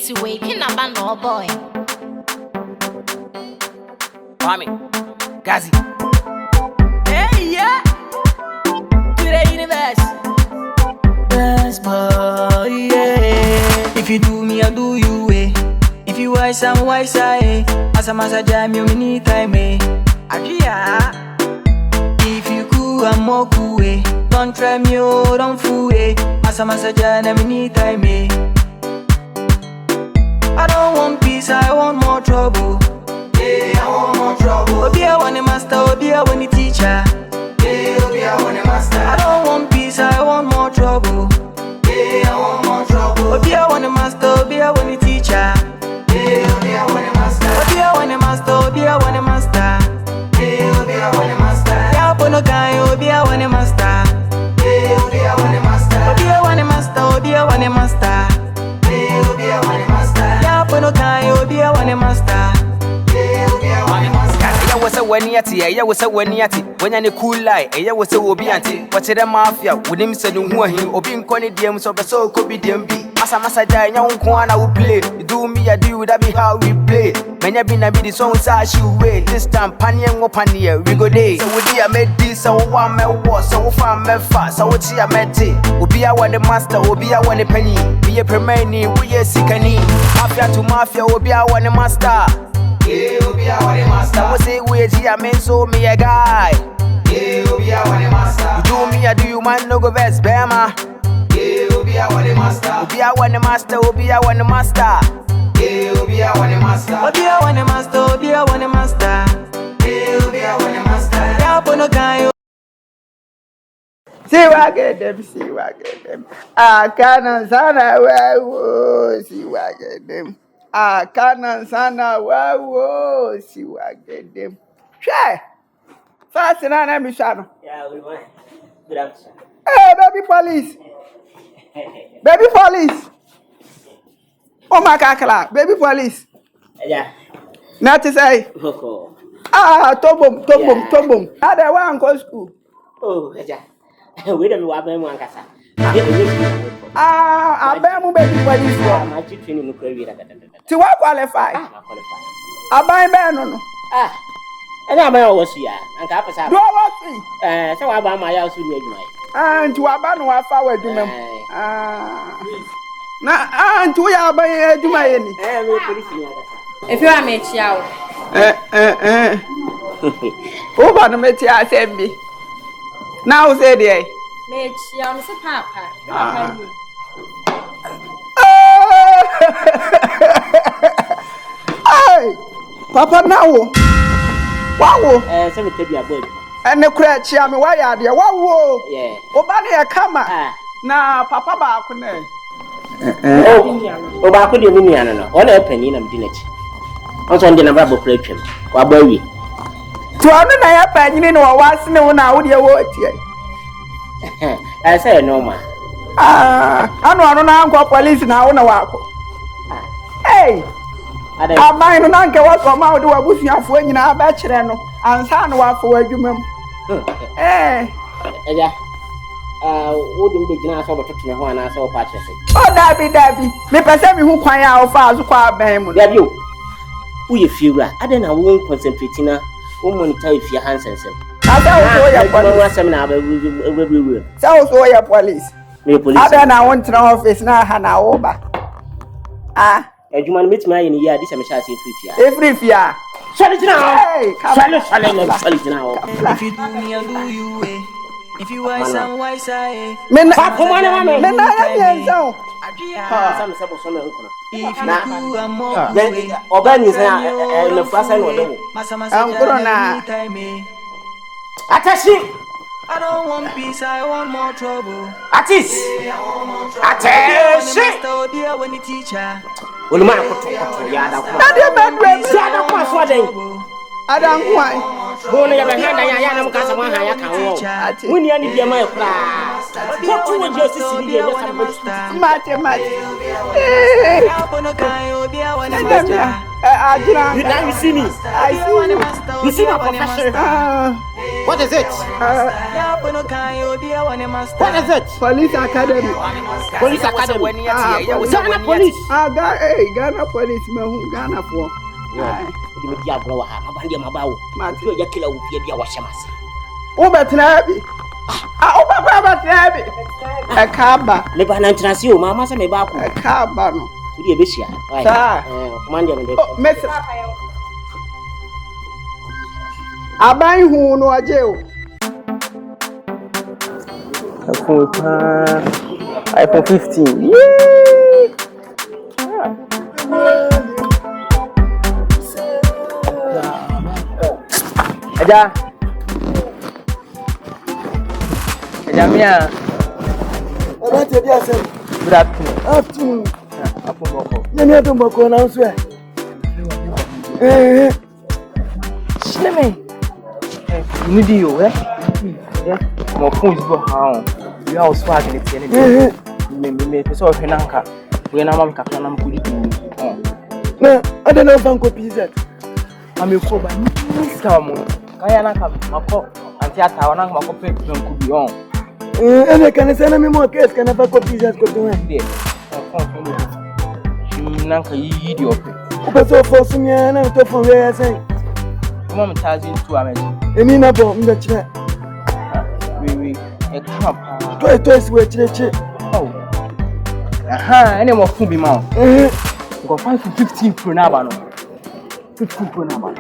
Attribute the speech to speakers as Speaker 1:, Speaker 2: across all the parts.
Speaker 1: Easy way, can I ban no boy?
Speaker 2: Mami, Gazi.
Speaker 3: Hey, yeah. To the universe. Best boy, yeah. If you do me, I do you, eh. If you wise, I'm wise, eh. As a massa jam, you need time, eh. Agia. If you cool, I'm more cool, eh. Don't try me, oh, don't fool, eh. As a massa jam, I need time, eh. I don't want peace, I want more trouble. Yeah, I want more trouble. Obia want the master, Obia want the teacher. Yeah, Obia want the master. I don't want peace, I want more trouble. Yeah, I want more trouble. Obia want the master, Obia want the teacher. Yeah, Obia want the master. Obia want the master, Obia want the master. Yeah, Obia want the master. Yeah, Pono guy, Obia want the master. Yeah, Obia want the master. Obia want the master, Obia want the master. Yeah, Obia want the master. Yeah, Pono guy, Obia want the master.
Speaker 2: Yeah, was a when yet, yeah, was a when yet, when any cool light, yeah, was a obianti, what's it a mafia, with him said, who him, or being conny DMs of the soul could be DMB. As a massage, young Kwana will play. You do me, I do, that be how we play. Many have been a bit the songs I should wait. This time, Panian or Pania, we go day. So, would I made this, so one man was, so far, man fast, so what's your mete? Obia want the master, Obia want a penny. Be a permani, we a sickany. Mafia to mafia, Obia want the master. Yeah, Obia want the master. I say, wait, I mean, so me a guy. Yeah, Obia want the master. You do me, I do you, man, no go best, Bama. Yeah, Obia want the master. Obia want the master, Obia want the master. Yeah, Obia want the master.
Speaker 3: Obia want the master, Obia want the master. Yeah, Obia want the master. Yeah, Pono guy.
Speaker 4: See what get them, see what get them. I can't sana wow, see what get them. I can't sana wow, see what get them. Try. Fast and I'm Mishano.
Speaker 5: Yeah, we want. Good afternoon.
Speaker 4: Hey, baby police. Baby police. Oh my kakala, baby police.
Speaker 5: Yeah.
Speaker 4: Not to say.
Speaker 5: Coco.
Speaker 4: Tobum. I don't want to go school.
Speaker 5: Oh, yeah. We don't want them one casa.
Speaker 4: I bear my baby police.
Speaker 5: My children in the career.
Speaker 4: To what qualify? I buy man.
Speaker 5: Ah. And I'm always here. And Capasa.
Speaker 4: Do I want me?
Speaker 5: So I buy my house with you.
Speaker 4: And to abandon forward to them. Now, and to ya by to my any.
Speaker 1: If you are made out.
Speaker 4: Oh, but no matter, I said me. Now, say they.
Speaker 1: Made young papa.
Speaker 4: Hey, Papa, now. Wow,
Speaker 5: Some of the boy.
Speaker 4: and the crash, I'm a wire, dear. Wow,
Speaker 5: Yeah.
Speaker 4: Obani, a come.
Speaker 5: Ah.
Speaker 4: Now, Papa Bakune.
Speaker 5: Oh, I couldn't mean no. All a penny in dinner. Also, on the number of plate. What boy?
Speaker 4: To honor my opinion, or was no one out your word here.
Speaker 5: I say no man.
Speaker 4: I don't know police now on a walk. Hey, I mind an uncle what come out to a bushing of when you are bachelor and son walk for you, ma'am. Eh,
Speaker 5: Yeah. Wouldn't be generous over to me when I saw patches.
Speaker 4: oh, Dabby, me perceive who quite out fast, quite bam.
Speaker 5: There you. Who you feel? I don't know, won't concentrate in a woman tell if your hands and some.
Speaker 4: I don't
Speaker 5: Seminar will.
Speaker 4: so your police. I don't know, want to know office now, Hannah over. Ah,
Speaker 5: A human meets me in a year, this I'm shall see
Speaker 4: every fear.
Speaker 5: Shut it now.
Speaker 4: Hey, come on.
Speaker 5: Shut it now.
Speaker 3: If you do me, I'll do you, eh. If you wise, I'm wise, eh.
Speaker 4: Men,
Speaker 5: Some supposed to know.
Speaker 3: If you do, I'm more.
Speaker 5: Then, Oban is the first I know.
Speaker 4: Corona.
Speaker 5: Attaching.
Speaker 4: I don't want peace, I want more trouble.
Speaker 5: Attis.
Speaker 4: Attention! When the teacher.
Speaker 5: Well, my yada.
Speaker 4: I don't want.
Speaker 5: Only a hand I am Casaman. I can't. When you need my class. What you would just see the
Speaker 4: Mathematics.
Speaker 5: Now you see me.
Speaker 4: I see you.
Speaker 5: You see my profession. What is it? What is it?
Speaker 4: Police Academy.
Speaker 5: Police Academy.
Speaker 2: Ghana
Speaker 5: police.
Speaker 4: Ghana police. Ghana for.
Speaker 5: Yeah. The media blow ha. Mabandi mabawo. Matio ya kila upia bia washamase.
Speaker 4: Obetrabi. Obetrabi. Akaba.
Speaker 5: Me ba na ntrasi o mama se me ba ko.
Speaker 4: Akaba no.
Speaker 5: Udi ebehia.
Speaker 4: Sa.
Speaker 5: Command me.
Speaker 4: Mesa. Abai hu no aje o.
Speaker 2: iPhone 15. Aja Mia.
Speaker 6: About the day, sir.
Speaker 2: Good afternoon.
Speaker 6: Afternoon.
Speaker 2: Let
Speaker 6: me don't go now, sir.
Speaker 2: Shame. You need you, Yeah. My phone is broken. You are swagging it. Me so Henanka. When I'm Kakanam could
Speaker 6: No, I don't know if I'm copy that.
Speaker 2: I'm your phone by Mr. Kayana Mako and Theatre and Mako could be on.
Speaker 6: And I can send me more case, can I have copies that go to him?
Speaker 2: Nanka, you idiot.
Speaker 6: But so for some year and I'm tough for where I say.
Speaker 2: Mom tells you to America.
Speaker 6: And in a bomb that chair.
Speaker 2: We a trump.
Speaker 6: Twice where church.
Speaker 2: Oh, any more food be mount. Go 5 to 15 per nabano. 15 per nabano.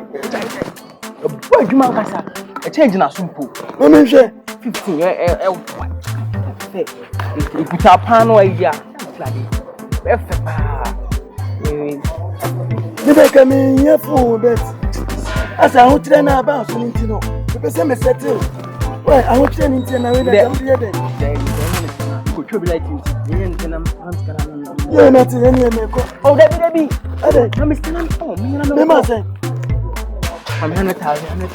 Speaker 2: Why do you want a change in a simple?
Speaker 6: No, I'm sure.
Speaker 2: 15. If we tap pan or yeah,
Speaker 6: never come in here for bet. As I want to know about something, no. The person is settled. Why I want to into another day.
Speaker 2: Could you be like you?
Speaker 6: You're not in any make.
Speaker 2: Oh, Debbie.
Speaker 6: I'm Mr.
Speaker 2: I'm 100,000.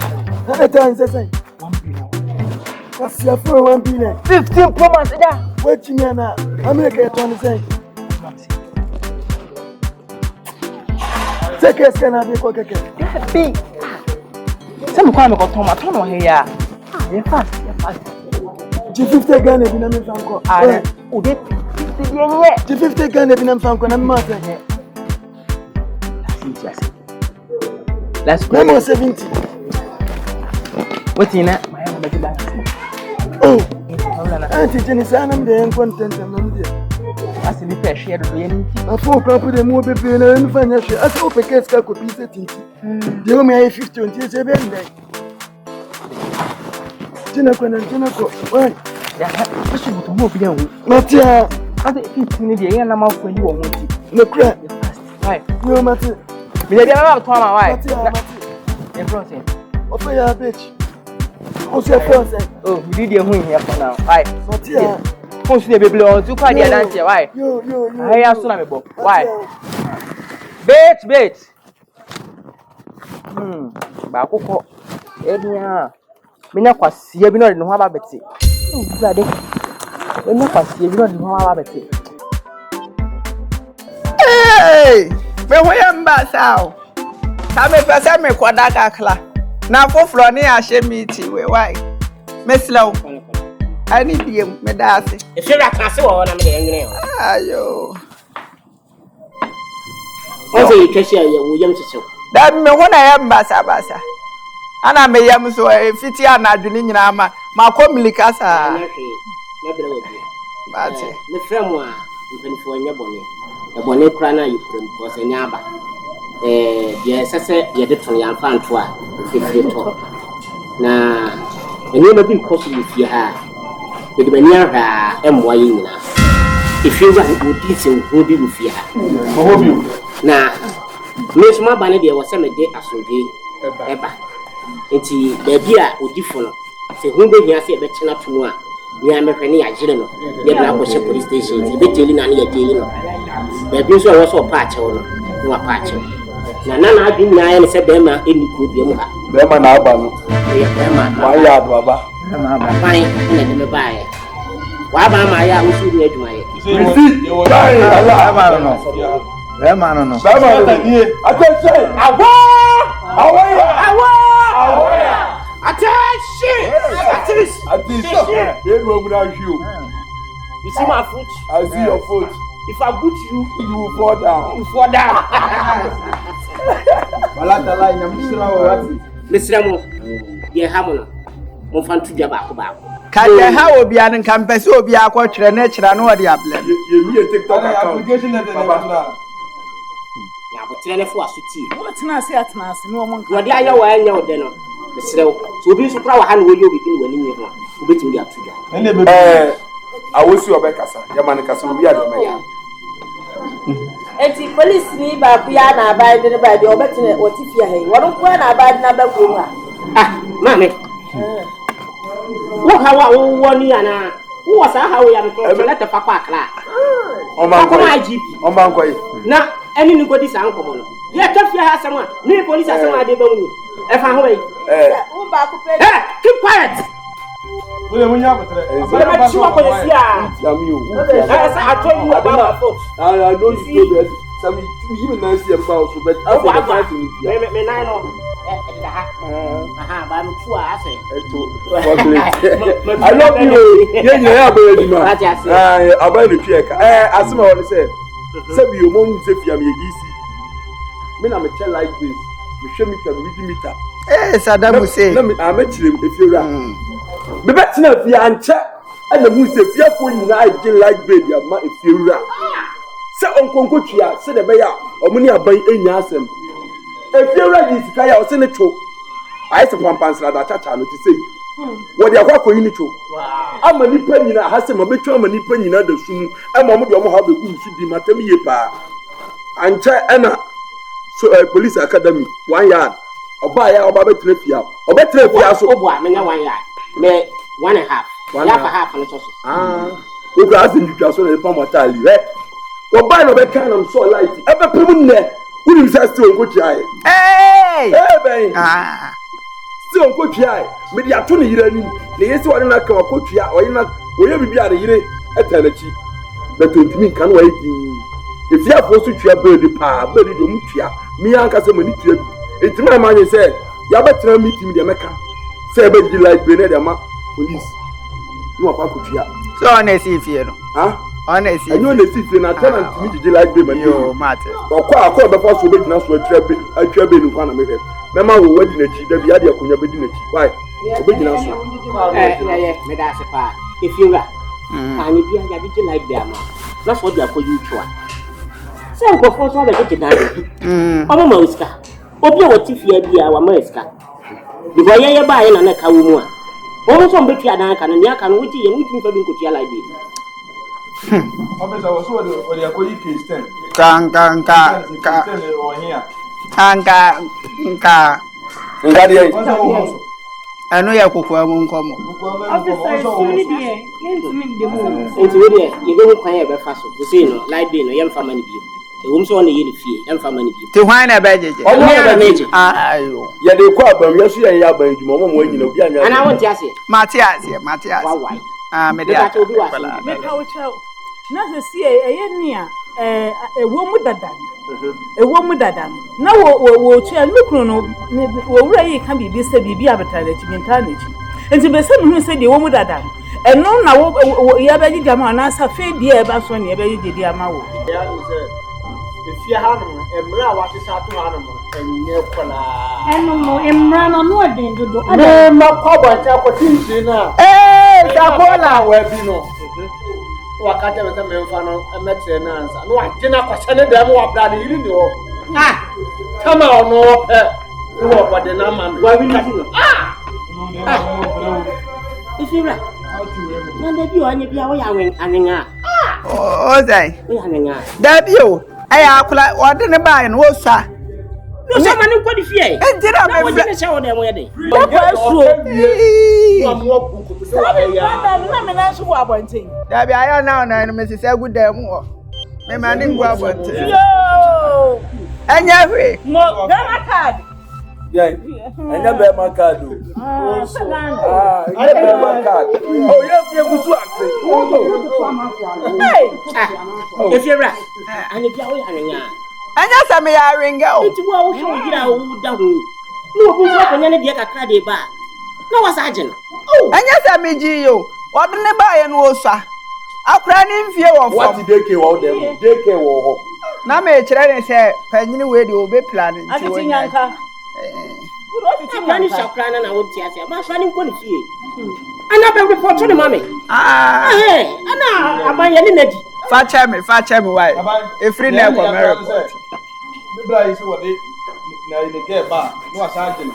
Speaker 6: 100,000. 1 billion. What's your for 1 billion?
Speaker 2: 15 promise.
Speaker 6: What you mean now? America 20 take a scan of your cocker.
Speaker 2: Be some crime got tomato here. You're fast.
Speaker 6: G50 gun in a Franco. G50 gun in a Franco and Martha.
Speaker 2: Let's go.
Speaker 6: 70.
Speaker 2: What's in it?
Speaker 6: Oh, Auntie Jenny Sanam, the content and
Speaker 2: as a little share of the energy.
Speaker 6: A 4 crop with a more baby and financial. I hope a case could be setting. The only 50 and 7 day. Jinako and Jinako. Why?
Speaker 2: That's what to move young.
Speaker 6: Not yet.
Speaker 2: I think 15 in the air and I'm out when you want it.
Speaker 6: No crack.
Speaker 2: Right.
Speaker 6: No matter.
Speaker 2: We have a time, right?
Speaker 6: In front of your bitch. What's your first?
Speaker 2: Oh, we did your win here for now. Right.
Speaker 6: Not yet.
Speaker 2: Who's the baby on to quite the dance here? Why? I have Sunamibo. Why? Bait. Bakuko. Edna. Mina kwasi ebi no de ho aba beti. Oh, glade. Mina kwasi ebi no de ho aba beti.
Speaker 4: Hey! Me ho yam ba sao. Ka me pese me koda kakla. Na foforo ne ahye meeting we why? Me slow. Ani biem me da ase.
Speaker 5: If you are class or na me de ngene.
Speaker 4: Ayo.
Speaker 5: O say you twese ya wo yam tese.
Speaker 4: Da me ho na yam basa. Ana me yam so fiti anadwene nyina ma komilika sa.
Speaker 5: Na bele wo bi.
Speaker 4: Bate.
Speaker 5: Me frem a mpanifo nya bone. E bone kura na yifrem ko se nya aba. Ye sese ye de ton yan fan to a fifiri to. Na eni ma bi ko so yifie ha. Be de bani aha emwa yi nyina. If you want to do so, who be with you? Now, Miss Mabane, there was some day as we ever. Into the beer or different. Say, who be here, say, better not to know. We are making a general. They are now police station, the jailing and the jailing. The abuse was also patch or no patch. Now, none have been nigh and said, them in the group.
Speaker 6: Them and Alban. My yard, Baba.
Speaker 5: Fine, and let me buy. Why am I out with you?
Speaker 6: You see, you will die. I don't know.
Speaker 4: man no.
Speaker 6: Attention.
Speaker 5: You see my foot?
Speaker 6: I see your foot.
Speaker 5: If I boot you,
Speaker 6: You will fall down.
Speaker 5: you fall down.
Speaker 4: Malata line na msira wa wati.
Speaker 5: Listen mo. Ye hamona. Mo fan tu jaba ko ba.
Speaker 4: Ka de ha obi an kan pese obi akotwere na kira no ode ablem.
Speaker 6: You me TikTok application letter na.
Speaker 5: Ya bo tire ne fo asuti.
Speaker 1: What na say atna ase no mo nka.
Speaker 5: Wodi aya wa anya ode no. Listen wo. So obi so pra wa ha no wo yo bi ni wani nyi ho. Obetimi dia tuja.
Speaker 6: I will see Obekasa. Yamanikaso will be at the
Speaker 1: Enti police ni ba ku ya na abide ne ba de obetine otifia he. Wonu ku na abide na ba ku ha.
Speaker 5: Ah, mame. Wo ha wa wo ni ana. Wo sa ha wo ya me to let papa akra.
Speaker 6: O man ko.
Speaker 5: IGP.
Speaker 6: O man ko.
Speaker 5: Na eni ni godi sa nkomo no. Ye ka fia ha asema. Ni police asema de ba mu. E fa ho yi.
Speaker 1: Wo ba ku pe.
Speaker 5: Keep quiet.
Speaker 6: Wole munya botre.
Speaker 5: Ba chi wa ko si a. I told you about my fault.
Speaker 6: I know you do this. Some even nice about so but I
Speaker 5: me nine no. Aha, ba me fu a say.
Speaker 6: I love you. Yeah, baby man. About the check. Asma what say. Say you mom say fiam ye isi. Me na me check like this. Me show me can read meter.
Speaker 4: Sadamu say.
Speaker 6: Na me amechire if you ra. Me betina fi anche. And the moon say fearful na agin like baby ama if you ra. Say onkonko tua, say the beya, omuni aban enya asem. If you ra this kaya o say ne cho. I say pampansa da chacha no ti say. Wo de akwa koyi ni cho. Ama nipa nyina ha say ma betwa ama nipa nyina da sum. Ama mo de omo ha be gu su di matam ye pa. Anche ena so police academy 1 yard. Oba ya oba betre fia. Obetre fia so.
Speaker 5: Obo a me nya 1 yard. Me 1.5. Ya fa half no so.
Speaker 6: We go ask you so na pam watali, right? Oba no be kan am so light. E be pem nne. We nim say still go try. Ben. Still go try. Me dia to ne yire anim. Na yesi wona na kan akotua, oyina oye bibia de yire etanachi. But ontimi kan wa yi. If you have also tua bird pa, bird do mu tua. Me anka se mani tua. Entima ma nye say, ya betra meeting de meka. Say be di like be na de ma police. No akwa kutua.
Speaker 4: So on e see fie no. On e see.
Speaker 6: Enyo na see fie na tenant mi di like be mani.
Speaker 4: Yo, mate.
Speaker 6: Akwa be fa so be gina so atwa be nu kwa na me hwe. Me ma wo wadi na chi da bia de akonya be di na chi. Why? Obe gina so.
Speaker 5: Me da se pa. If you ra. Ani bia ya di like be ama. Na so dia for you twa. Say go for so be get down. Omo ma uska. Obi o ti fie bia wa ma uska. Because ye ba ye na na ka wo mu a. Omo so mbe tia dan ka no ne aka no wuti ye wuti mfa bi nkotia like be.
Speaker 6: Officer was so the akoyi case 10.
Speaker 4: Kanka.
Speaker 6: Ngadi ai.
Speaker 4: Anu ya kokwa mu nkomo.
Speaker 1: Officer suni die. Yentumi ndemu.
Speaker 5: Enti we dey ye be kwan ye be fa so. We say no like be no ye mfa mani bi. E wom so on ye ni fie, ye mfa mani bi.
Speaker 4: Ti hwan na be jeje.
Speaker 6: Omo na
Speaker 5: meje.
Speaker 4: Ayo.
Speaker 6: Ye dey kwa abam ye so ye ya ban djuma mo mo anyina obi anya.
Speaker 5: Ana won ti ase.
Speaker 4: Matias.
Speaker 5: Wa wai.
Speaker 4: Me dia.
Speaker 1: Me ka wo chao. Na se si eye ni a ewo mu dada. Na wo tua nukru no wo wura yi kan bibi se bibi abata na chi minta na chi. Enti be se mu se de wo mu dada. Eno na wo ya ba gidi ama na sa fe die e ba so ne e ba gidi ama wo.
Speaker 7: Ya no se efia hanom emra wa tisa to hanom enye kola.
Speaker 1: Eno mo emra na no den dodo.
Speaker 7: Me makwa ta ko tinti na.
Speaker 6: Sakola
Speaker 7: we bi no. Wakati meta memfa no emetre na ansa. No agena kwase ne dem wa bra ne yiri ni ho. Kama ono pe. Wo kwade na ma me.
Speaker 5: Wa wi ni no. Ifira. Na da bi o anya bia wo ya wen anenga.
Speaker 4: Ozai.
Speaker 5: Wo ya anenga.
Speaker 4: Da bi o. Aya akula ode ne ba no sa.
Speaker 5: No so mani ko di fie.
Speaker 4: Ejira me.
Speaker 5: Wo je se wo dem wo ye de.
Speaker 4: Ko so.
Speaker 7: Mo buku to wa ya.
Speaker 1: Na me na so wo abonten.
Speaker 4: Da bi ayo na no me sese gu da mu ho. Me ma ne ngwa bonte.
Speaker 1: Yo!
Speaker 4: Anya hwe.
Speaker 1: Mo Ghana card.
Speaker 6: Yeah. Anya be ma card o. Anya be ma card. Oh, ye gusu akse.
Speaker 1: Hey!
Speaker 5: Ifira. Anya bia wo ya anenga.
Speaker 4: Anya sa me ya ringa o.
Speaker 5: Enti wo hwe gira wo da ho. No obi so konya ne de kakra de ba. Na wasa age no.
Speaker 4: Anya sa me ji yo. Wode ne ba ye no osa. Akra ni mfie wo fo.
Speaker 6: What did they wo dem? They ke wo ho.
Speaker 4: Na me kire ne se panyini we de obe plan nti wo.
Speaker 1: Ati nyanka.
Speaker 5: Mani shakra na wo ti ase. Ma shani ko ni fie. Ana be report to the mommy. Ana abanye ni nadi.
Speaker 4: Fa che me why? E free na ko me report.
Speaker 7: Bibla yi se wode na ile ke ba no wasa age no.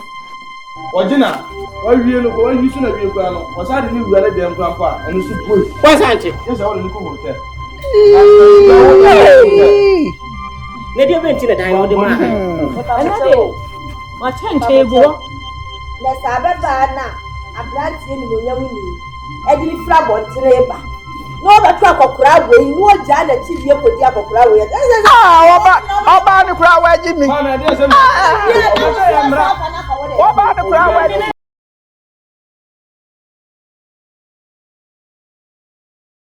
Speaker 7: Wajina, wa wie no ko wa yi su na wie kwa no. Wasa de ni wura le dem kwa kwa enu su boy.
Speaker 5: Wasa ante.
Speaker 7: Yes, I want to go hotel.
Speaker 5: Ne dia benti na dan wo de ma.
Speaker 1: Ana de. Ma chante ego.
Speaker 8: Na sababa na abrantie ni mo nyamu ni. E di fra bontere ba. No ba tu akokora we ni o ja na chi die kodi akokora we.
Speaker 4: Oba ni kura wa ji mi.
Speaker 7: Ma na dey se.
Speaker 4: Oba ni kura wa ji.